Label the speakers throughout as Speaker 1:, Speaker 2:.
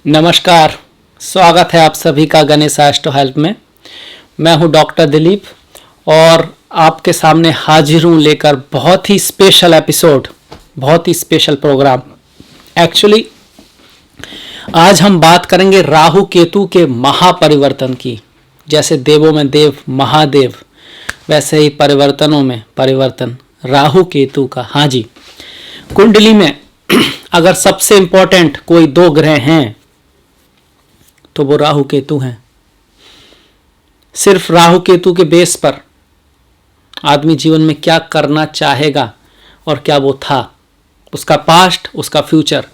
Speaker 1: नमस्कार। स्वागत है आप सभी का गणेश एस्ट्रो हेल्प में। मैं हूं डॉक्टर दिलीप और आपके सामने हाजिर हूं लेकर बहुत ही स्पेशल एपिसोड, बहुत ही स्पेशल प्रोग्राम। एक्चुअली आज हम बात करेंगे राहु केतु के महापरिवर्तन की। जैसे देवों में देव महादेव, वैसे ही परिवर्तनों में परिवर्तन राहु केतु का। हाँ जी, कुंडली में अगर सबसे इंपॉर्टेंट कोई दो ग्रह हैं तो वो राहु केतु हैं। सिर्फ राहु केतु के बेस पर आदमी जीवन में क्या करना चाहेगा और क्या वो था, उसका पास्ट, उसका फ्यूचर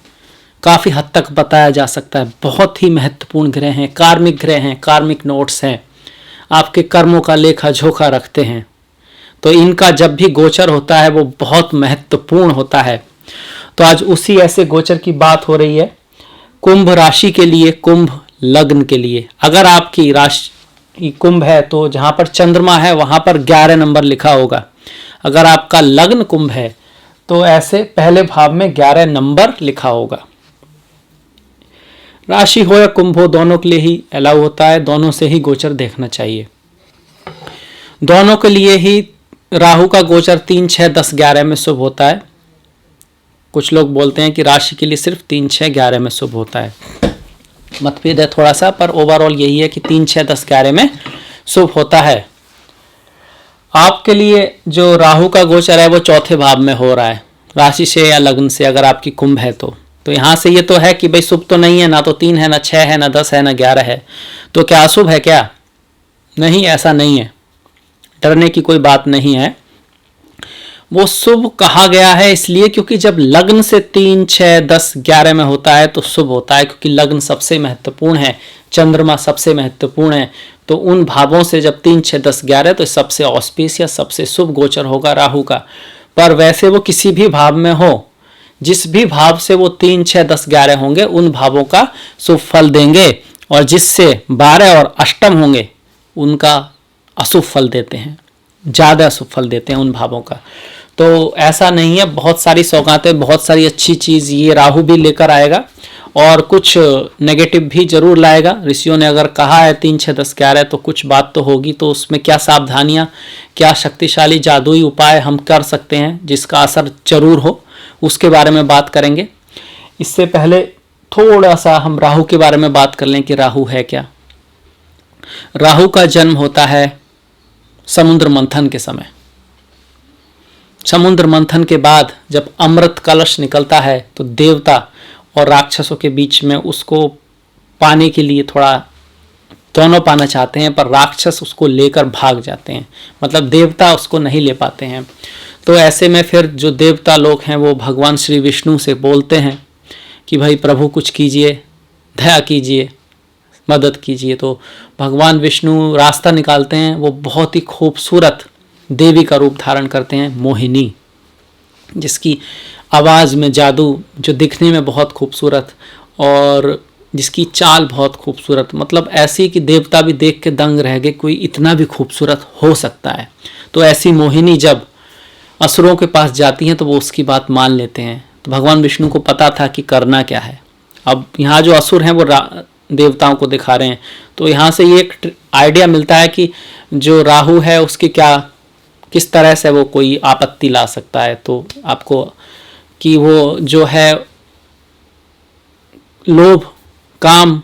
Speaker 1: काफ़ी हद तक बताया जा सकता है। बहुत ही महत्वपूर्ण ग्रह हैं, कार्मिक ग्रह हैं, कार्मिक नोट्स हैं, आपके कर्मों का लेखा जोखा रखते हैं। तो इनका जब भी गोचर होता है वो बहुत महत्वपूर्ण होता है। तो आज उसी ऐसे गोचर की बात हो रही है कुंभ राशि के लिए, कुंभ लग्न के लिए। अगर आपकी राशि कुंभ है तो जहां पर चंद्रमा है वहां पर 11 नंबर लिखा होगा। अगर आपका लग्न कुंभ है तो ऐसे पहले भाव में 11 नंबर लिखा होगा। राशि हो या कुंभ हो, दोनों के लिए ही अलाउ होता है, दोनों से ही गोचर देखना चाहिए। दोनों के लिए ही राहु का गोचर 3, 6, 10, 11 में शुभ होता है। कुछ लोग बोलते हैं कि राशि के लिए सिर्फ 3, 6, 11 में शुभ होता है। मतभेद है थोड़ा सा, पर ओवरऑल यही है कि 3, 6, 10, 11 में शुभ होता है। आपके लिए जो राहु का गोचर है वो चौथे भाव में हो रहा है, राशि से या लग्न से। अगर आपकी कुंभ है तो यहाँ से ये तो है कि भाई शुभ तो नहीं है, ना तो 3 है, ना 6 है, ना 10 है, ना 11 है, तो क्या अशुभ है क्या? नहीं, ऐसा नहीं है, डरने की कोई बात नहीं है। वो शुभ कहा गया है इसलिए क्योंकि जब लग्न से 3, 6, 10, 11 में होता है तो शुभ होता है, क्योंकि लग्न सबसे महत्वपूर्ण है, चंद्रमा सबसे महत्वपूर्ण है। तो उन भावों से जब 3, 6, 10, 11 तो सबसे ऑस्पिस या सबसे शुभ गोचर होगा राहु का। पर वैसे वो किसी भी भाव में हो, जिस भी भाव से वो 3, 6, 10, 11 होंगे उन भावों का शुभ फल देंगे, और जिससे 12 और अष्टम होंगे उनका अशुभ फल देते हैं, ज़्यादा शुभ फल देते हैं उन भावों का। तो ऐसा नहीं है, बहुत सारी सौगातें, बहुत सारी अच्छी चीज़ ये राहु भी लेकर आएगा और कुछ नेगेटिव भी जरूर लाएगा। ऋषियों ने अगर कहा है 3, 6, 10, 11 तो कुछ बात तो होगी। तो उसमें क्या सावधानियां, क्या शक्तिशाली जादुई उपाय हम कर सकते हैं जिसका असर जरूर हो, उसके बारे में बात करेंगे। इससे पहले थोड़ा सा हम राहु के बारे में बात कर लें कि राहु है क्या। राहु का जन्म होता है समुद्र मंथन के समय। समुद्र मंथन के बाद जब अमृत कलश निकलता है तो देवता और राक्षसों के बीच में उसको पाने के लिए थोड़ा, दोनों पाना चाहते हैं पर राक्षस उसको लेकर भाग जाते हैं, मतलब देवता उसको नहीं ले पाते हैं। तो ऐसे में फिर जो देवता लोग हैं वो भगवान श्री विष्णु से बोलते हैं कि भाई प्रभु कुछ कीजिए, दया कीजिए, मदद कीजिए। तो भगवान विष्णु रास्ता निकालते हैं। वो बहुत ही खूबसूरत देवी का रूप धारण करते हैं, मोहिनी, जिसकी आवाज़ में जादू, जो दिखने में बहुत खूबसूरत और जिसकी चाल बहुत खूबसूरत, मतलब ऐसी कि देवता भी देख के दंग रह गए, कोई इतना भी खूबसूरत हो सकता है। तो ऐसी मोहिनी जब असुरों के पास जाती हैं तो वो उसकी बात मान लेते हैं। तो भगवान विष्णु को पता था कि करना क्या है। अब यहाँ जो असुर हैं वो देवताओं को दिखा रहे हैं। तो यहाँ से ये एक आइडिया मिलता है कि जो राहु है उसकी क्या, किस तरह से वो कोई आपत्ति ला सकता है। तो आपको कि वो जो है लोभ, काम,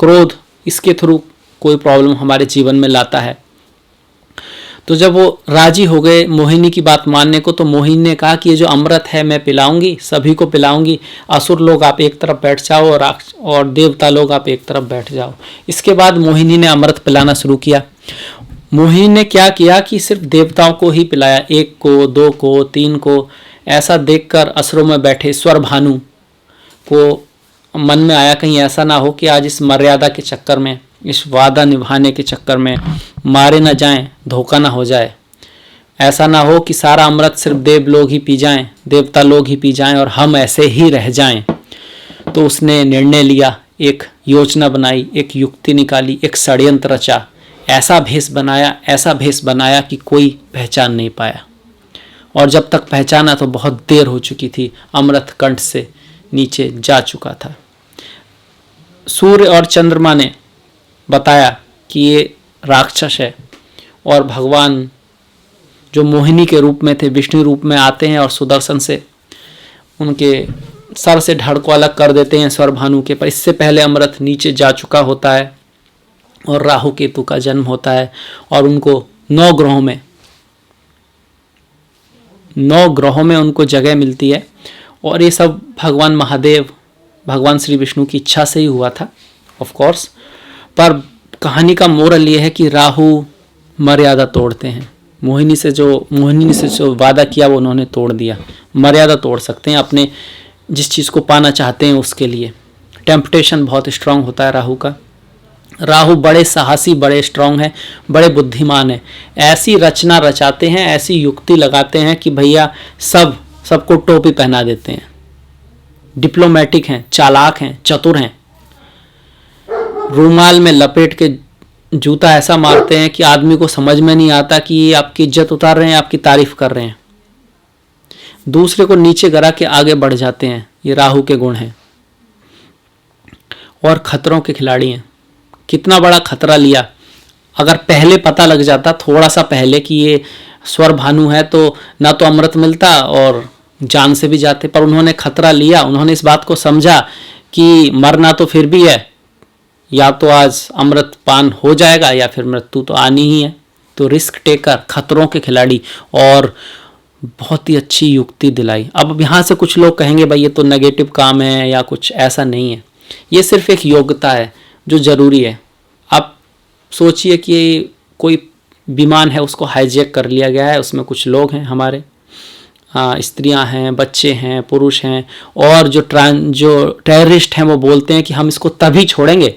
Speaker 1: क्रोध, इसके थ्रू कोई प्रॉब्लम हमारे जीवन में लाता है। तो जब वो राजी हो गए मोहिनी की बात मानने को, तो मोहिनी ने कहा कि ये जो अमृत है मैं पिलाऊंगी, सभी को पिलाऊंगी। असुर लोग आप एक तरफ बैठ जाओ और देवता लोग आप एक तरफ बैठ जाओ। इसके बाद मोहिनी ने अमृत पिलाना शुरू किया। मोहिनी ने क्या किया कि सिर्फ देवताओं को ही पिलाया, 1 को, 2 को, 3 को। ऐसा देखकर असुरों में बैठे स्वर भानु को मन में आया कहीं ऐसा ना हो कि आज इस मर्यादा के चक्कर में, इस वादा निभाने के चक्कर में मारे ना जाएं, धोखा ना हो जाए। ऐसा ना हो कि सारा अमृत सिर्फ देव लोग ही पी जाएं, देवता लोग ही पी जाएं और हम ऐसे ही रह जाएं। तो उसने निर्णय लिया, एक योजना बनाई, एक युक्ति निकाली, एक षड्यंत्र रचा। ऐसा भेष बनाया कि कोई पहचान नहीं पाया। और जब तक पहचाना तो बहुत देर हो चुकी थी, अमृत कंठ से नीचे जा चुका था। सूर्य और चंद्रमा ने बताया कि ये राक्षस है, और भगवान जो मोहिनी के रूप में थे विष्णु रूप में आते हैं और सुदर्शन से उनके सर से धड़ को अलग कर देते हैं स्वर भानु के। पर इससे पहले अमृत नीचे जा चुका होता है और राहु केतु का जन्म होता है, और उनको 9 ग्रहों में उनको जगह मिलती है। और ये सब भगवान महादेव, भगवान श्री विष्णु की इच्छा से ही हुआ था ऑफ कोर्स। पर कहानी का मोरल ये है कि राहु मर्यादा तोड़ते हैं। मोहिनी से जो वादा किया वो उन्होंने तोड़ दिया। मर्यादा तोड़ सकते हैं अपने जिस चीज़ को पाना चाहते हैं उसके लिए। टेम्पटेशन बहुत स्ट्रांग होता है राहु का। राहु बड़े साहसी, बड़े स्ट्रांग हैं, बड़े बुद्धिमान हैं। ऐसी रचना रचाते हैं, ऐसी युक्ति लगाते हैं कि भैया सबको टोपी पहना देते हैं। डिप्लोमेटिक हैं, चालाक हैं, चतुर हैं। रूमाल में लपेट के जूता ऐसा मारते हैं कि आदमी को समझ में नहीं आता कि ये आपकी इज्जत उतार रहे हैं, आपकी तारीफ कर रहे हैं। दूसरे को नीचे गिरा के आगे बढ़ जाते हैं। ये राहु के गुण हैं। और खतरों के खिलाड़ी हैं। कितना बड़ा खतरा लिया। अगर पहले पता लग जाता, थोड़ा सा पहले, कि ये स्वर भानु है, तो ना तो अमृत मिलता और जान से भी जाते। पर उन्होंने खतरा लिया। उन्होंने इस बात को समझा कि मरना तो फिर भी है, या तो आज अमृत पान हो जाएगा या फिर मृत्यु तो आनी ही है। तो रिस्क टेकर, खतरों के खिलाड़ी, और बहुत ही अच्छी युक्ति दिलाई। अब यहाँ से कुछ लोग कहेंगे भाई ये तो नेगेटिव काम है या कुछ, ऐसा नहीं है। ये सिर्फ एक योग्यता है जो ज़रूरी है। आप सोचिए कि कोई विमान है, उसको हाईजैक कर लिया गया है, उसमें कुछ लोग हैं हमारे, स्त्रियां हैं, बच्चे हैं, पुरुष हैं, और जो टेररिस्ट हैं वो बोलते हैं कि हम इसको तभी छोड़ेंगे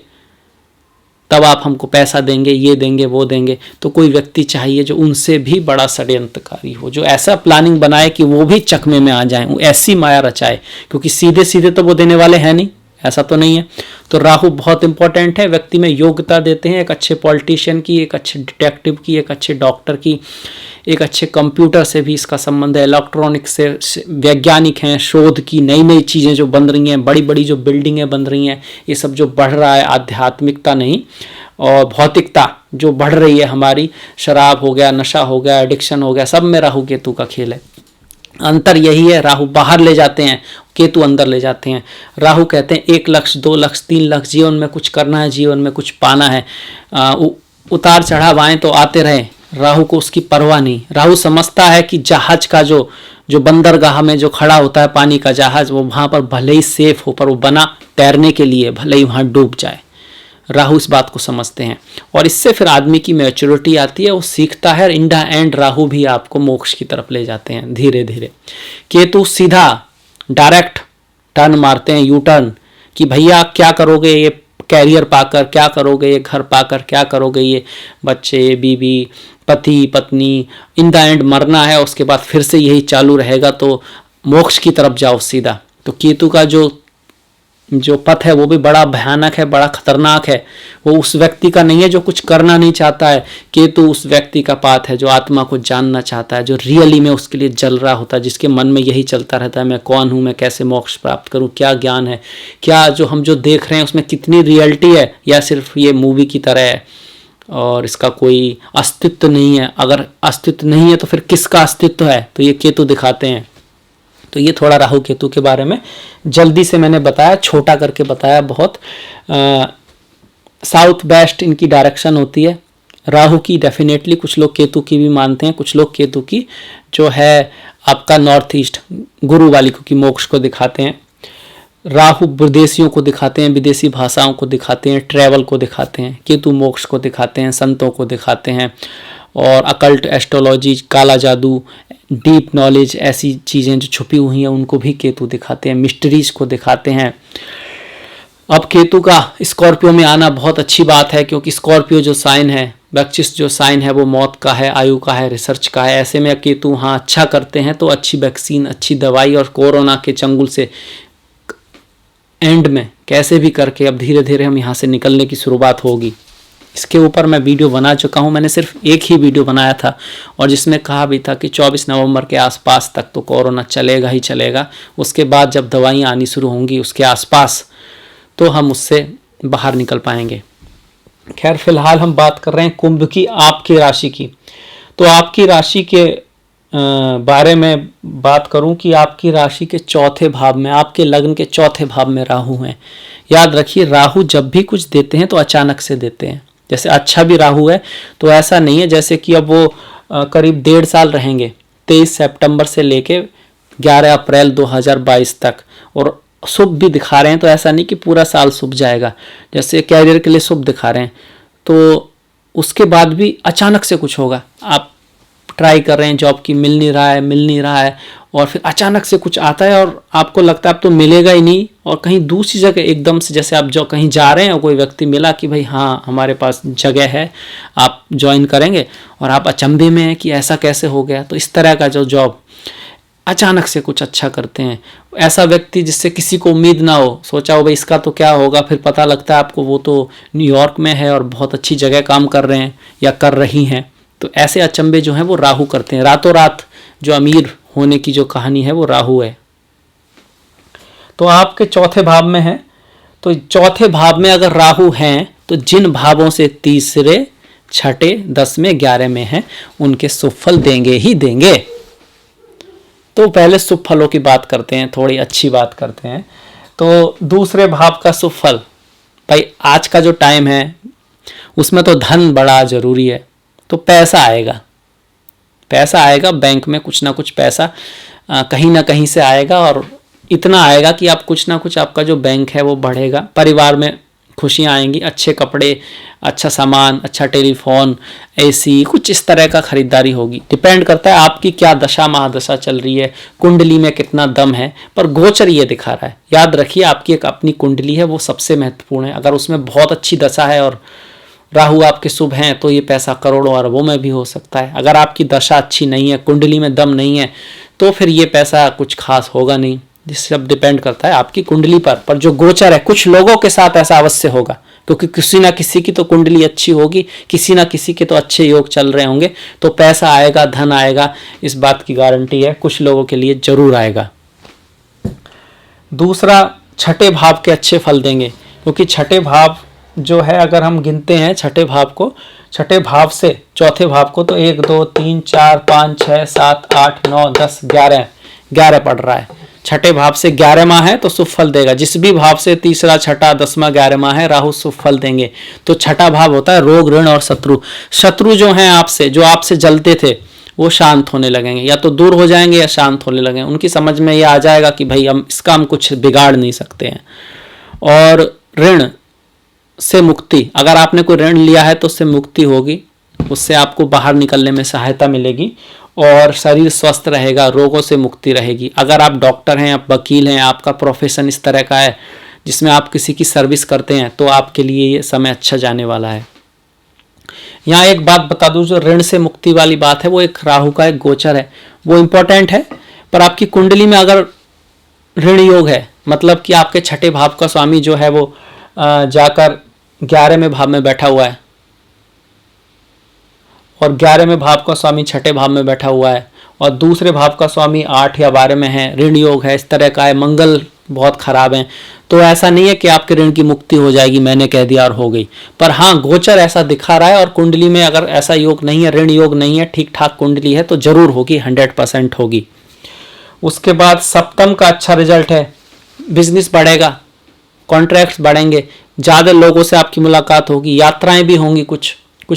Speaker 1: तब आप हमको पैसा देंगे, ये देंगे, वो देंगे। तो कोई व्यक्ति चाहिए जो उनसे भी बड़ा षड्यंत्रकारी हो, जो ऐसा प्लानिंग बनाए कि वो भी चकमे में आ जाएं, वो ऐसी माया रचाए, क्योंकि सीधे सीधे तो वो देने वाले हैं नहीं, ऐसा तो नहीं है। तो राहु बहुत इंपॉर्टेंट है, व्यक्ति में योग्यता देते हैं, एक अच्छे पॉलिटिशियन की, एक अच्छे डिटेक्टिव की, एक अच्छे डॉक्टर की, एक अच्छे कंप्यूटर से भी इसका संबंध है, इलेक्ट्रॉनिक से, वैज्ञानिक हैं, शोध की नई नई चीज़ें जो बन रही हैं, बड़ी बड़ी जो बिल्डिंगें बन रही हैं, ये सब जो बढ़ रहा है, आध्यात्मिकता नहीं और भौतिकता जो बढ़ रही है हमारी, शराब हो गया, नशा हो गया, एडिक्शन हो गया, सब में राहु केतु का खेल है। अंतर यही है, राहु बाहर ले जाते हैं, केतु अंदर ले जाते हैं। राहु कहते हैं 1 लक्ष्य, 2 लक्ष्य, 3 लक्ष्य, जीवन में कुछ करना है, जीवन में कुछ पाना है। उतार चढ़ाव आए तो आते रहे, राहु को उसकी परवाह नहीं। राहु समझता है कि जहाज का जो बंदरगाह में जो खड़ा होता है पानी का जहाज, वो वहाँ पर भले ही सेफ हो, पर वो बना तैरने के लिए, भले ही वहाँ डूब जाए। राहु इस बात को समझते हैं, और इससे फिर आदमी की मैच्योरिटी आती है, वो सीखता है। इन द एंड राहु भी आपको मोक्ष की तरफ ले जाते हैं धीरे धीरे। केतु सीधा डायरेक्ट टर्न मारते हैं, यू टर्न, कि भैया क्या करोगे ये कैरियर पाकर, क्या करोगे ये घर पाकर, क्या करोगे ये बच्चे, बीवी, पति, पत्नी, इन द एंड मरना है, उसके बाद फिर से यही चालू रहेगा, तो मोक्ष की तरफ जाओ सीधा। तो केतु का जो पथ है वो भी बड़ा भयानक है, बड़ा खतरनाक है। वो उस व्यक्ति का नहीं है जो कुछ करना नहीं चाहता है। केतु उस व्यक्ति का पाथ है जो आत्मा को जानना चाहता है, जो रियली में उसके लिए जल रहा होता है, जिसके मन में यही चलता रहता है, मैं कौन हूँ, मैं कैसे मोक्ष प्राप्त करूँ, क्या ज्ञान है, क्या जो हम देख रहे हैं उसमें कितनी रियलिटी है, या सिर्फ ये मूवी की तरह है और इसका कोई अस्तित्व नहीं है। अगर अस्तित्व नहीं है तो फिर किसका अस्तित्व है, तो ये केतु दिखाते हैं। तो ये थोड़ा राहु केतु के बारे में जल्दी से मैंने बताया, छोटा करके बताया बहुत। साउथ वेस्ट इनकी डायरेक्शन होती है राहु की, डेफिनेटली। कुछ लोग केतु की भी मानते हैं, कुछ लोग केतु की जो है आपका नॉर्थ ईस्ट गुरु वाली की मोक्ष को दिखाते हैं। राहु विदेशियों को दिखाते हैं, विदेशी भाषाओं को दिखाते हैं, ट्रैवल को दिखाते हैं। केतु मोक्ष को दिखाते हैं, संतों को दिखाते हैं, और अकल्ट, एस्ट्रोलॉजी, काला जादू, डीप नॉलेज, ऐसी चीज़ें जो छुपी हुई हैं उनको भी केतु दिखाते हैं, मिस्ट्रीज को दिखाते हैं। अब केतु का स्कॉर्पियो में आना बहुत अच्छी बात है, क्योंकि स्कॉर्पियो जो साइन है, वृश्चिक जो साइन है, वो मौत का है, आयु का है, रिसर्च का है। ऐसे में केतु हाँ अच्छा करते हैं तो अच्छी वैक्सीन, अच्छी दवाई, और कोरोना के चंगुल से एंड में कैसे भी करके अब धीरे धीरे हम यहाँ से निकलने की शुरुआत होगी। इसके ऊपर मैं वीडियो बना चुका हूँ, मैंने सिर्फ एक ही वीडियो बनाया था, और जिसमें कहा भी था कि 24 नवंबर के आसपास तक तो कोरोना चलेगा ही चलेगा। उसके बाद जब दवाइयाँ आनी शुरू होंगी उसके आसपास, तो हम उससे बाहर निकल पाएंगे। खैर फिलहाल हम बात कर रहे हैं कुंभ की, आपकी राशि की। तो आपकी राशि के बारे में बात करूं कि आपकी राशि के चौथे भाव में, आपके लग्न के चौथे भाव में राहु हैं। याद रखिए, राहु जब भी कुछ देते हैं तो अचानक से देते हैं। जैसे अच्छा भी राहु है तो ऐसा नहीं है जैसे कि अब वो करीब 1.5 साल रहेंगे, 23 सितंबर से लेके 11 अप्रैल 2022 तक, और शुभ भी दिखा रहे हैं। तो ऐसा नहीं कि पूरा साल शुभ जाएगा, जैसे कैरियर के लिए शुभ दिखा रहे हैं तो उसके बाद भी अचानक से कुछ होगा। आप ट्राई कर रहे हैं जॉब की, मिल नहीं रहा है और फिर अचानक से कुछ आता है और आपको लगता है अब तो मिलेगा ही नहीं, और कहीं दूसरी जगह एकदम से, जैसे आप जो कहीं जा रहे हैं और कोई व्यक्ति मिला कि भाई हाँ हमारे पास जगह है, आप ज्वाइन करेंगे, और आप अचंभे में हैं कि ऐसा कैसे हो गया। तो इस तरह का जो जॉब अचानक से कुछ अच्छा करते हैं। ऐसा व्यक्ति जिससे किसी को उम्मीद ना हो, सोचा हो भाई इसका तो क्या होगा, फिर पता लगता है आपको वो तो न्यूयॉर्क में है और बहुत अच्छी जगह काम कर रहे हैं या कर रही हैं। तो ऐसे अचंभे जो हैं वो राहु करते हैं। रातों रात जो अमीर होने की जो कहानी है वो राहु है। तो आपके चौथे भाव में है, तो चौथे भाव में अगर राहु हैं तो जिन भावों से तीसरे, छठे, 10वें, 11वें में हैं उनके शुभ फल देंगे ही देंगे। तो पहले शुभ फलों की बात करते हैं, थोड़ी अच्छी बात करते हैं। तो दूसरे भाव का शुभ फल, भाई आज का जो टाइम है उसमें तो धन बड़ा जरूरी है। तो पैसा आएगा बैंक में, कुछ ना कुछ पैसा कहीं ना कहीं से आएगा, और इतना आएगा कि आप कुछ ना कुछ, आपका जो बैंक है वो बढ़ेगा। परिवार में खुशियाँ आएंगी, अच्छे कपड़े, अच्छा सामान, अच्छा टेलीफोन, एसी, कुछ इस तरह का खरीदारी होगी। डिपेंड करता है आपकी क्या दशा महादशा चल रही है, कुंडली में कितना दम है, पर गोचर ये दिखा रहा है। याद रखिए, आपकी एक अपनी कुंडली है, वो सबसे महत्वपूर्ण है। अगर उसमें बहुत अच्छी दशा है और राहु आपके शुभ हैं तो ये पैसा करोड़ों अरबों में भी हो सकता है। अगर आपकी दशा अच्छी नहीं है, कुंडली में दम नहीं है, तो फिर ये पैसा कुछ खास होगा नहीं। जिससे सब डिपेंड करता है आपकी कुंडली पर जो गोचर है। कुछ लोगों के साथ ऐसा अवश्य होगा, क्योंकि किसी ना किसी की तो कुंडली अच्छी होगी, किसी ना किसी के तो अच्छे योग चल रहे होंगे, तो पैसा आएगा, धन आएगा, इस बात की गारंटी है। कुछ लोगों के लिए जरूर आएगा। दूसरा, छठे भाव के अच्छे फल देंगे, क्योंकि छठे भाव जो है, अगर हम गिनते हैं छठे भाव को, छठे भाव से चौथे भाव को, तो 1 2 3 4 5 6 7 8 9 10 11 पड़ रहा है। छठे भाव से 11वां है तो शुभ फल देगा। जिस भी भाव से तीसरा, छठा, 10वां, 11वां है, राहु शुभ फल देंगे। तो छठा भाव होता है रोग, ऋण और शत्रु। शत्रु जो हैं आपसे, जो आपसे जलते थे, वो शांत होने लगेंगे, या तो दूर हो जाएंगे या शांत होने लगेंगे। उनकी समझ में ये आ जाएगा कि भाई इसका हम कुछ बिगाड़ नहीं सकते हैं। और ऋण से मुक्ति, अगर आपने कोई ऋण लिया है तो उससे मुक्ति होगी, उससे आपको बाहर निकलने में सहायता मिलेगी, और शरीर स्वस्थ रहेगा, रोगों से मुक्ति रहेगी। अगर आप डॉक्टर हैं, आप वकील हैं, आपका प्रोफेशन इस तरह का है जिसमें आप किसी की सर्विस करते हैं, तो आपके लिए ये समय अच्छा जाने वाला है। यहाँ एक बात बता दूं, जो ऋण से मुक्ति वाली बात है वो एक राहु का एक गोचर है, वो इम्पोर्टेंट है। पर आपकी कुंडली में अगर ऋण योग है, मतलब कि आपके छठे भाव का स्वामी जो है वो जाकर 11वें भाव में बैठा हुआ है, और 11वें भाव का स्वामी छठे भाव में बैठा हुआ है, और दूसरे भाव का स्वामी 8 या 12 में है, ऋण योग है, इस तरह का है, मंगल बहुत खराब है, तो ऐसा नहीं है कि आपके ऋण की मुक्ति हो जाएगी, मैंने कह दिया और हो गई। पर हाँ, गोचर ऐसा दिखा रहा है, और कुंडली में अगर ऐसा योग नहीं है, ऋण योग नहीं है, ठीक ठाक कुंडली है, तो जरूर होगी, 100% होगी। उसके बाद सप्तम का अच्छा रिजल्ट है, बिजनेस बढ़ेगा, कॉन्ट्रैक्ट्स बढ़ेंगे, ज़्यादा लोगों से आपकी मुलाकात होगी, यात्राएं भी होंगी, कुछ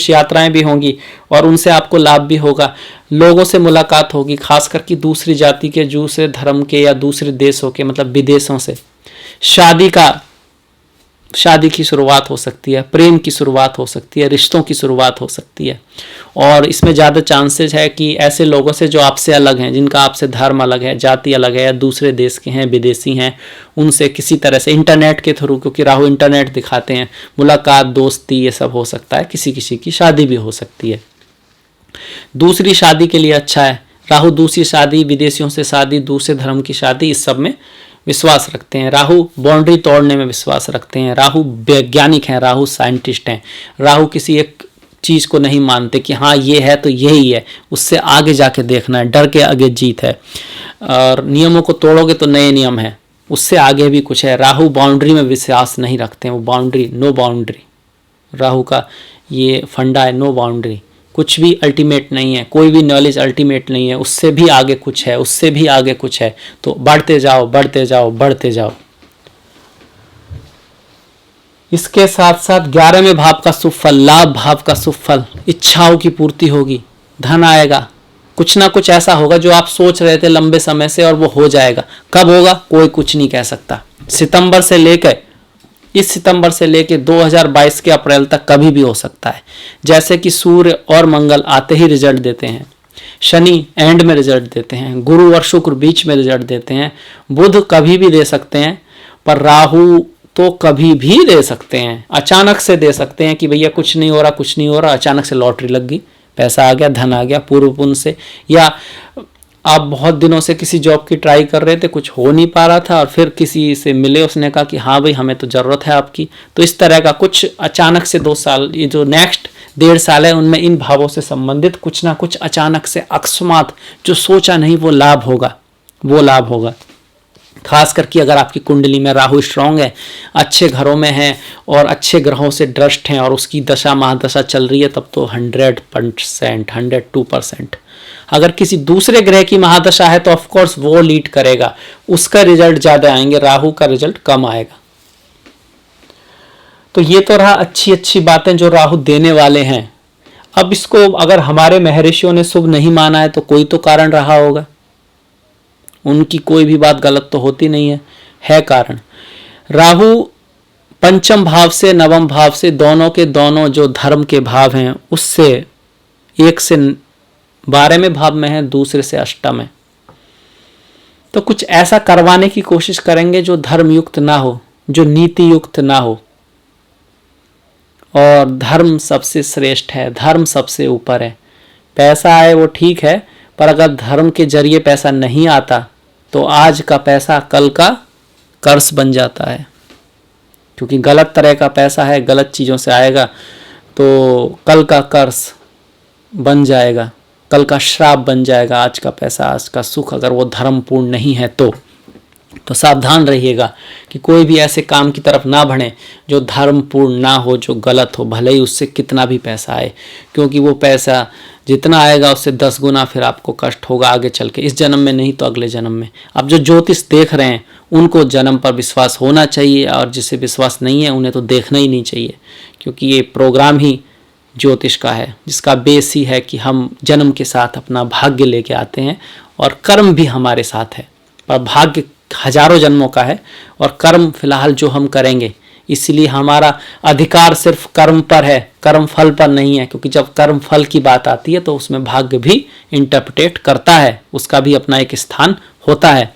Speaker 1: यात्राएं भी होंगी, और उनसे आपको लाभ भी होगा। लोगों से मुलाकात होगी, खास करके दूसरी जाति के, दूसरे धर्म के, या दूसरे देशों के, मतलब विदेशों से। शादी की शुरुआत हो सकती है, प्रेम की शुरुआत हो सकती है, रिश्तों की शुरुआत हो सकती है। और इसमें ज़्यादा चांसेस है कि ऐसे लोगों से जो आपसे अलग हैं, जिनका आपसे धर्म अलग है, जाति अलग है, या दूसरे देश के हैं, विदेशी हैं, उनसे किसी तरह से इंटरनेट के थ्रू, क्योंकि राहु इंटरनेट दिखाते हैं, मुलाकात, दोस्ती, ये सब हो सकता है। किसी किसी की शादी भी हो सकती है। दूसरी शादी के लिए अच्छा है राहु, दूसरी शादी, विदेशियों से शादी, दूसरे धर्म की शादी, इस सब में विश्वास रखते हैं। राहु बाउंड्री तोड़ने में विश्वास रखते हैं। राहु वैज्ञानिक हैं, राहु साइंटिस्ट हैं। राहु किसी एक चीज़ को नहीं मानते कि हाँ ये है तो यही है, उससे आगे जाके देखना है, डर के आगे जीत है। और नियमों को तोड़ोगे तो नए नियम है, उससे आगे भी कुछ है। राहु बाउंड्री में विश्वास नहीं रखते हैं, वो बाउंड्री, नो बाउंड्री, राहु का ये फंडा है, नो बाउंड्री, कुछ भी अल्टीमेट नहीं है, कोई भी नॉलेज अल्टीमेट नहीं है, उससे भी आगे कुछ है, उससे भी आगे कुछ है, तो बढ़ते जाओ बढ़ते जाओ बढ़ते जाओ। इसके साथ साथ 11वें भाव का शुभ फल, लाभ भाव का शुभ फल, इच्छाओं की पूर्ति होगी, धन आएगा, कुछ ना कुछ ऐसा होगा जो आप सोच रहे थे लंबे समय से और वो हो जाएगा। कब होगा कोई कुछ नहीं कह सकता। सितंबर से लेकर, इस सितंबर से लेकर 2022 के अप्रैल तक कभी भी हो सकता है। जैसे कि सूर्य और मंगल आते ही रिजल्ट देते हैं, शनि एंड में रिजल्ट देते हैं, गुरु और शुक्र बीच में रिजल्ट देते हैं, बुध कभी भी दे सकते हैं, पर राहु तो कभी भी दे सकते हैं, अचानक से दे सकते हैं कि भैया कुछ नहीं हो रहा, कुछ नहीं हो रहा, अचानक से लॉटरी लग गई, पैसा आ गया, धन आ गया पूर्व पुण्य से, या आप बहुत दिनों से किसी जॉब की ट्राई कर रहे थे, कुछ हो नहीं पा रहा था और फिर किसी से मिले, उसने कहा कि हाँ भाई हमें तो ज़रूरत है आपकी। तो इस तरह का कुछ अचानक से 2 साल, ये जो नेक्स्ट 1.5 साल है, उनमें इन भावों से संबंधित कुछ ना कुछ अचानक से अकस्मात जो सोचा नहीं वो लाभ होगा, वो लाभ होगा। खास करके अगर आपकी कुंडली में राहु स्ट्रांग है, अच्छे घरों में है और अच्छे ग्रहों से दृष्ट हैं और उसकी दशा महादशा चल रही है, तब तो 100%, 102%। अगर किसी दूसरे ग्रह की महादशा है तो ऑफकोर्स वो लीड करेगा, उसका रिजल्ट ज़्यादा आएंगे, राहु का रिजल्ट कम आएगा। तो ये तो रहा अच्छी अच्छी बातें जो राहु देने वाले हैं। अब इसको अगर हमारे महर्षियों ने शुभ नहीं माना है तो कोई तो कारण रहा होगा, उनकी कोई भी बात गलत तो होती नहीं है कारण। राहु पंचम भाव से नवम भाव से, दोनों के दोनों जो धर्म के भाव हैं उससे, एक से 12वें भाव में है, दूसरे से अष्टम है, तो कुछ ऐसा करवाने की कोशिश करेंगे जो धर्म युक्त ना हो, जो नीति युक्त ना हो। और धर्म सबसे श्रेष्ठ है, धर्म सबसे ऊपर है। पैसा आए वो ठीक है, पर अगर धर्म के जरिए पैसा नहीं आता तो आज का पैसा कल का कर्ज बन जाता है, क्योंकि गलत तरह का पैसा है, गलत चीज़ों से आएगा तो कल का कर्ज बन जाएगा, कल का श्राप बन जाएगा। आज का पैसा, आज का सुख अगर वो धर्मपूर्ण नहीं है तो सावधान रहिएगा कि कोई भी ऐसे काम की तरफ ना बढ़े जो धर्मपूर्ण ना हो, जो गलत हो, भले ही उससे कितना भी पैसा आए, क्योंकि वो पैसा जितना आएगा उससे 10 गुना फिर आपको कष्ट होगा आगे चल के, इस जन्म में नहीं तो अगले जन्म में। अब जो ज्योतिष देख रहे हैं उनको जन्म पर विश्वास होना चाहिए, और जिसे विश्वास नहीं है उन्हें तो देखना ही नहीं चाहिए, क्योंकि ये प्रोग्राम ही ज्योतिष का है, जिसका बेस ही है कि हम जन्म के साथ अपना भाग्य लेके आते हैं और कर्म भी हमारे साथ है, पर भाग्य हजारों जन्मों का है और कर्म फिलहाल जो हम करेंगे, इसलिए हमारा अधिकार सिर्फ कर्म पर है, कर्म फल पर नहीं है, क्योंकि जब कर्म फल की बात आती है तो उसमें भाग्य भी इंटरप्रेट करता है, उसका भी अपना एक स्थान होता है।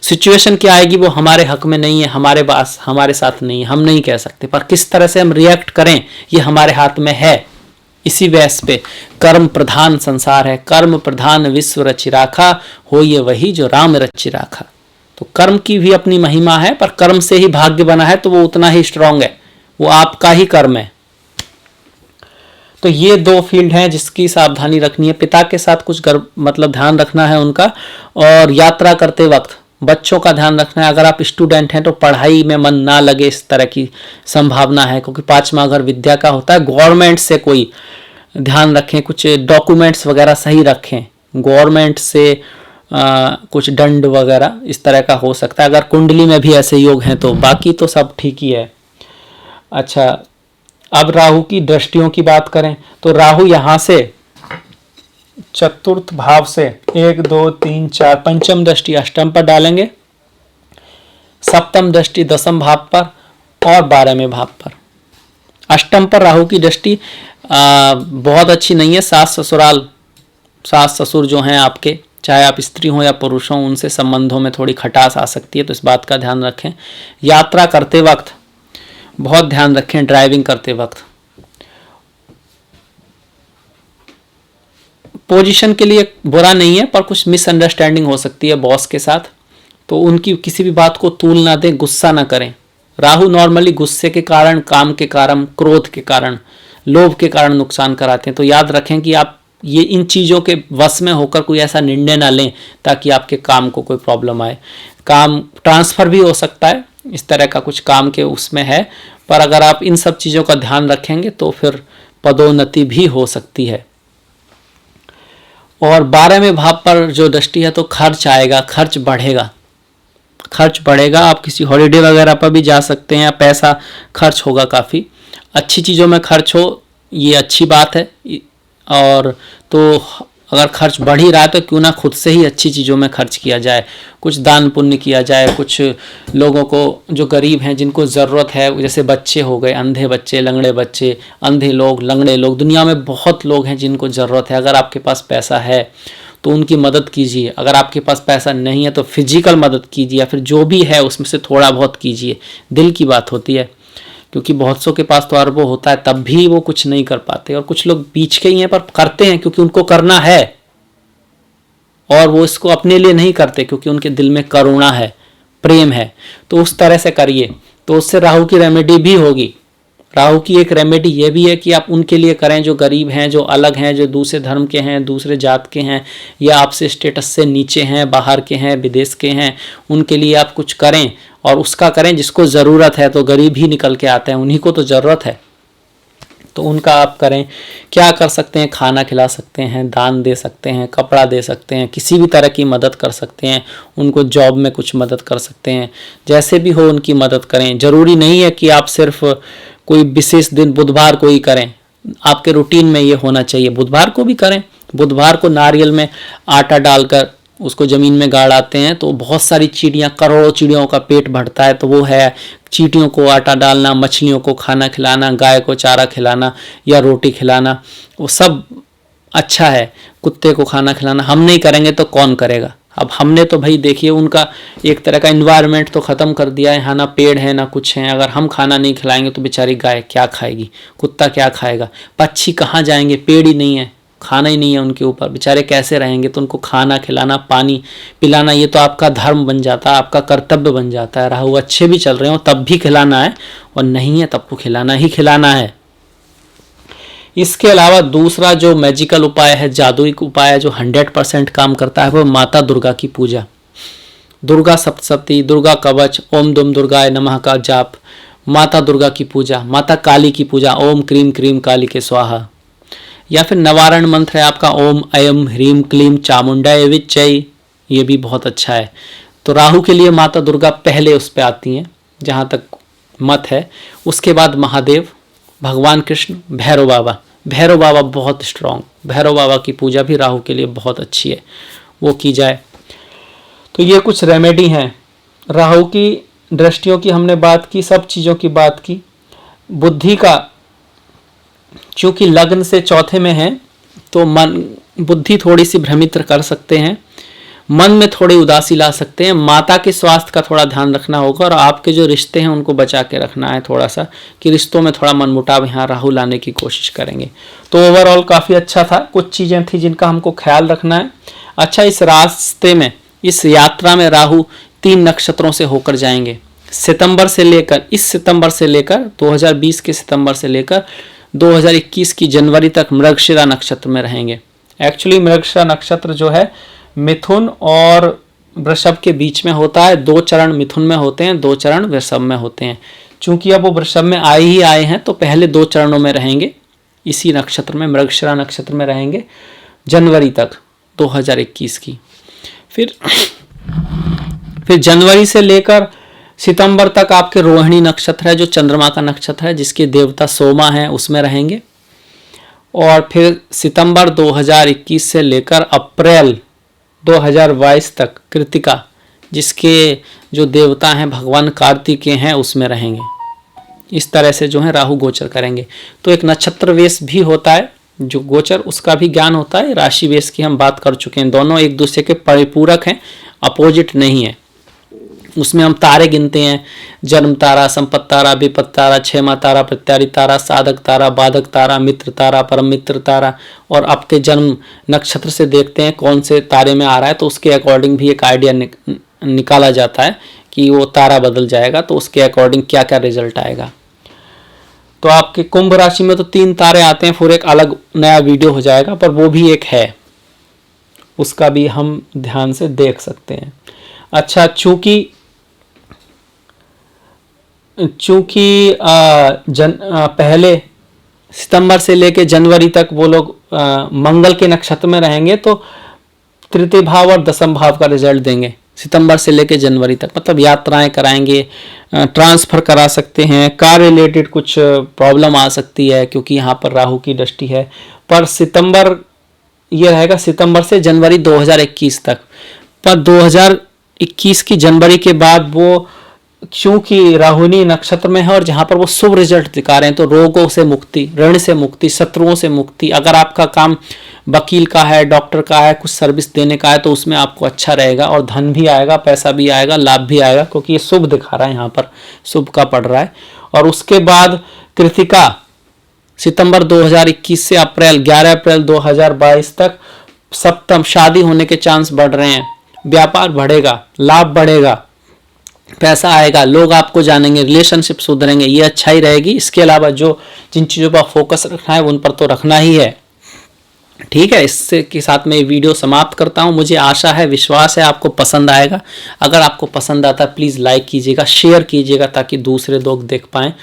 Speaker 1: सिचुएशन क्या आएगी वो हमारे हक में नहीं है, हमारे पास, हमारे साथ नहीं है, हम नहीं कह सकते, पर किस तरह से हम रिएक्ट करें ये हमारे हाथ में है। इसी बेस पे कर्म प्रधान संसार है, कर्म प्रधान विश्व रचि राखा, हो ये वही जो राम रचि राखा। तो कर्म की भी अपनी महिमा है, पर कर्म से ही भाग्य बना है तो वो उतना ही स्ट्रांग है, वो आपका ही कर्म है। तो ये 2 फील्ड हैं जिसकी सावधानी रखनी है। पिता के साथ कुछ मतलब ध्यान रखना है उनका, और यात्रा करते वक्त बच्चों का ध्यान रखना है। अगर आप स्टूडेंट हैं तो पढ़ाई में मन ना लगे, इस तरह की संभावना है, क्योंकि 5वां घर विद्या का होता है। गवर्नमेंट से कोई ध्यान रखें, कुछ डॉक्यूमेंट्स वगैरह सही रखें, गवर्नमेंट से कुछ दंड वगैरह इस तरह का हो सकता है, अगर कुंडली में भी ऐसे योग हैं तो। बाकी तो सब ठीक ही है। अच्छा, अब राहु की दृष्टियों की बात करें तो राहु यहाँ से चतुर्थ भाव से 1 2 3 4 पंचम दृष्टि अष्टम पर डालेंगे, सप्तम दृष्टि दसम भाव पर और 12वें भाव पर। अष्टम पर राहु की दृष्टि बहुत अच्छी नहीं है। सास ससुर जो हैं आपके, चाहे आप स्त्री हो या पुरुष हो, उनसे संबंधों में थोड़ी खटास आ सकती है, तो इस बात का ध्यान रखें। यात्रा करते वक्त बहुत ध्यान रखें, ड्राइविंग करते वक्त। पोजीशन के लिए बुरा नहीं है, पर कुछ मिसअंडरस्टैंडिंग हो सकती है बॉस के साथ, तो उनकी किसी भी बात को तूल ना दें, गुस्सा ना करें। राहु नॉर्मली गुस्से के कारण, काम के कारण, क्रोध के कारण, लोभ के कारण नुकसान कराते हैं, तो याद रखें कि आप ये इन चीज़ों के वश में होकर कोई ऐसा निर्णय ना लें ताकि आपके काम को कोई प्रॉब्लम आए। काम ट्रांसफ़र भी हो सकता है, इस तरह का कुछ काम के उसमें है, पर अगर आप इन सब चीज़ों का ध्यान रखेंगे तो फिर पदोन्नति भी हो सकती है। और 12वें भाव पर जो दृष्टि है तो खर्च आएगा, खर्च बढ़ेगा, खर्च बढ़ेगा। आप किसी हॉलीडे वगैरह पर भी जा सकते हैं, पैसा खर्च होगा, काफ़ी अच्छी चीज़ों में खर्च हो, ये अच्छी बात है। और तो अगर खर्च बढ़ ही रहा है तो क्यों ना खुद से ही अच्छी चीज़ों में खर्च किया जाए, कुछ दान पुण्य किया जाए, कुछ लोगों को जो गरीब हैं जिनको ज़रूरत है, जैसे बच्चे हो गए, अंधे बच्चे, लंगड़े बच्चे, अंधे लोग, लंगड़े लोग, दुनिया में बहुत लोग हैं जिनको ज़रूरत है। अगर आपके पास पैसा है तो उनकी मदद कीजिए, अगर आपके पास पैसा नहीं है तो फिजिकल मदद कीजिए, या फिर जो भी है उसमें से थोड़ा बहुत कीजिए। दिल की बात होती है, क्योंकि बहुत सौ के पास तो अरबों होता है तब भी वो कुछ नहीं कर पाते, और कुछ लोग बीच के ही हैं पर करते हैं क्योंकि उनको करना है, और वो इसको अपने लिए नहीं करते क्योंकि उनके दिल में करुणा है, प्रेम है। तो उस तरह से करिए, तो उससे राहु की रेमेडी भी होगी। राहु की एक रेमेडी ये भी है कि आप उनके लिए करें जो गरीब हैं, जो अलग हैं, जो दूसरे धर्म के हैं, दूसरे जात के हैं, या आपसे स्टेटस से नीचे हैं, बाहर के हैं, विदेश के हैं, उनके लिए आप कुछ करें, और उसका करें जिसको ज़रूरत है। तो गरीब ही निकल के आते हैं, उन्हीं को तो ज़रूरत है, तो उनका आप करें। क्या कर सकते हैं? खाना खिला सकते हैं, दान दे सकते हैं, कपड़ा दे सकते हैं, किसी भी तरह की मदद कर सकते हैं, उनको जॉब में कुछ मदद कर सकते हैं, जैसे भी हो उनकी मदद करें। ज़रूरी नहीं है कि आप सिर्फ कोई विशेष दिन बुधवार को ही करें, आपके रूटीन में ये होना चाहिए। बुधवार को भी करें, बुधवार को नारियल में आटा डालकर उसको ज़मीन में गाड़ आते हैं तो बहुत सारी चिड़ियाँ, करोड़ों चिड़ियों का पेट भरता है। तो वो है चींटियों को आटा डालना, मछलियों को खाना खिलाना, गाय को चारा खिलाना या रोटी खिलाना, वो सब अच्छा है। कुत्ते को खाना खिलाना हम नहीं करेंगे तो कौन करेगा? अब हमने तो भाई देखिए उनका एक तरह का इन्वायरमेंट तो ख़त्म कर दिया है, यहाँ ना पेड़ है ना कुछ है। अगर हम खाना नहीं खिलाएंगे तो बेचारी गाय क्या खाएगी, कुत्ता क्या खाएगा, पक्षी कहाँ जाएंगे, पेड़ ही नहीं है, खाना ही नहीं है उनके ऊपर, बेचारे कैसे रहेंगे? तो उनको खाना खिलाना, पानी पिलाना, ये तो आपका धर्म बन जाता है, आपका कर्तव्य बन जाता है। राहु अच्छे भी चल रहे हो तब भी खिलाना है, और नहीं है तब को खिलाना ही खिलाना है। इसके अलावा दूसरा जो मैजिकल उपाय है, जादुई उपाय है, जो 100% काम करता है, वो माता दुर्गा की पूजा। दुर्गा सप्तशती, दुर्गा कवच, ओम दुम दुर्गाय नमः का जाप, माता दुर्गा की पूजा, माता काली की पूजा, ओम क्रीम क्रीम काली के स्वाहा, या फिर निवारण मंत्र है आपका ओम ऐम ह्रीम क्लीम चामुंडाय विच्चय, ये भी बहुत अच्छा है। तो राहु के लिए माता दुर्गा पहले उस पर आती हैं जहाँ तक मत है। उसके बाद महादेव, भगवान कृष्ण, भैरव बाबा। भैरव बाबा बहुत स्ट्रांग, भैरव बाबा की पूजा भी राहु के लिए बहुत अच्छी है, वो की जाए। तो ये कुछ रेमेडी हैं। राहु की दृष्टियों की हमने बात की, सब चीज़ों की बात की। बुद्धि का, चूँकि लग्न से चौथे में है तो मन, बुद्धि थोड़ी सी भ्रमित कर सकते हैं, मन में थोड़ी उदासी ला सकते हैं। माता के स्वास्थ्य का थोड़ा ध्यान रखना होगा, और आपके जो रिश्ते हैं उनको बचा के रखना है थोड़ा सा, कि रिश्तों में थोड़ा मनमुटाव यहाँ राहु लाने की कोशिश करेंगे। तो ओवरऑल काफ़ी अच्छा था। कुछ चीज़ें थी जिनका हमको ख्याल रखना है। अच्छा, इस रास्ते में, इस यात्रा में राहु 3 नक्षत्रों से होकर जाएंगे। सितंबर से लेकर, इस सितंबर से लेकर 2020 के सितंबर से लेकर 2021 की जनवरी तक मृगशिरा नक्षत्र में रहेंगे। एक्चुअली मृगशिरा नक्षत्र जो है मिथुन और वृषभ के बीच में होता है। 2 चरण मिथुन में होते हैं, 2 चरण वृषभ में होते हैं। चूंकि अब वो वृषभ में आए ही आए हैं तो पहले 2 चरणों में रहेंगे, इसी नक्षत्र में, मृगशिरा नक्षत्र में रहेंगे जनवरी तक 2021 की। फिर जनवरी से लेकर सितंबर तक आपके रोहिणी नक्षत्र है, जो चंद्रमा का नक्षत्र है, जिसके देवता सोमा है, उसमें रहेंगे। और फिर सितंबर 2021 से लेकर अप्रैल 2022 तक कृतिका, जिसके जो देवता हैं भगवान कार्तिकेय हैं, उसमें रहेंगे। इस तरह से जो है राहु गोचर करेंगे। तो एक नक्षत्र वेश भी होता है जो गोचर, उसका भी ज्ञान होता है। राशि वेश की हम बात कर चुके हैं, दोनों एक दूसरे के परिपूरक हैं, अपोजिट नहीं है। उसमें हम तारे गिनते हैं, जन्म तारा, संपत तारा, विपत तारा, क्षेमा तारा, प्रत्यारी तारा, साधक तारा, बाधक तारा, मित्र तारा, परम मित्र तारा, और आपके जन्म नक्षत्र से देखते हैं कौन से तारे में आ रहा है, तो उसके अकॉर्डिंग भी एक आइडिया निकाला जाता है कि वो तारा बदल जाएगा तो उसके अकॉर्डिंग क्या क्या रिजल्ट आएगा। तो आपके कुंभ राशि में तो 3 तारे आते हैं, फिर एक अलग नया वीडियो हो जाएगा, पर वो भी एक है, उसका भी हम ध्यान से देख सकते हैं। अच्छा, चूंकि पहले सितंबर से लेके जनवरी तक वो लोग मंगल के नक्षत्र में रहेंगे, तो तृतीय भाव और दसम भाव का रिजल्ट देंगे सितंबर से लेके जनवरी तक। मतलब यात्राएं कराएंगे, ट्रांसफर करा सकते हैं, कार रिलेटेड कुछ प्रॉब्लम आ सकती है क्योंकि यहाँ पर राहु की दृष्टि है। पर सितंबर ये रहेगा सितंबर से जनवरी 2021 तक। पर 2021 की जनवरी के बाद वो क्योंकि राहुनी नक्षत्र में है और जहां पर वो शुभ रिजल्ट दिखा रहे हैं, तो रोगों से मुक्ति, ऋण से मुक्ति, शत्रुओं से मुक्ति, अगर आपका काम वकील का है, डॉक्टर का है, कुछ सर्विस देने का है, तो उसमें आपको अच्छा रहेगा और धन भी आएगा, पैसा भी आएगा, लाभ भी आएगा, क्योंकि ये शुभ दिखा रहा है, यहाँ पर शुभ का पड़ रहा है। और उसके बाद कृतिका सितंबर 2021 से 11 अप्रैल 2022 तक सप्तम, शादी होने के चांस बढ़ रहे हैं, व्यापार बढ़ेगा, लाभ बढ़ेगा, पैसा आएगा, लोग आपको जानेंगे, रिलेशनशिप सुधरेंगे, ये अच्छा ही रहेगी। इसके अलावा जिन चीज़ों पर फोकस रखना है उन पर तो रखना ही है। ठीक है, इससे के साथ मैं ये वीडियो समाप्त करता हूँ। मुझे आशा है, विश्वास है आपको पसंद आएगा। अगर आपको पसंद आता है प्लीज़ लाइक कीजिएगा, शेयर कीजिएगा ताकि दूसरे लोग देख पाएँ,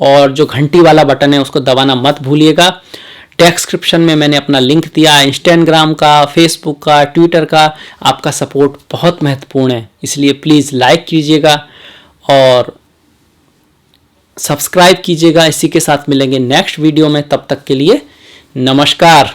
Speaker 1: और जो घंटी वाला बटन है उसको दबाना मत भूलिएगा। डिस्क्रिप्शन में मैंने अपना लिंक दिया है, इंस्टाग्राम का, फेसबुक का, ट्विटर का। आपका सपोर्ट बहुत महत्वपूर्ण है, इसलिए प्लीज़ लाइक कीजिएगा और सब्सक्राइब कीजिएगा। इसी के साथ मिलेंगे नेक्स्ट वीडियो में, तब तक के लिए नमस्कार।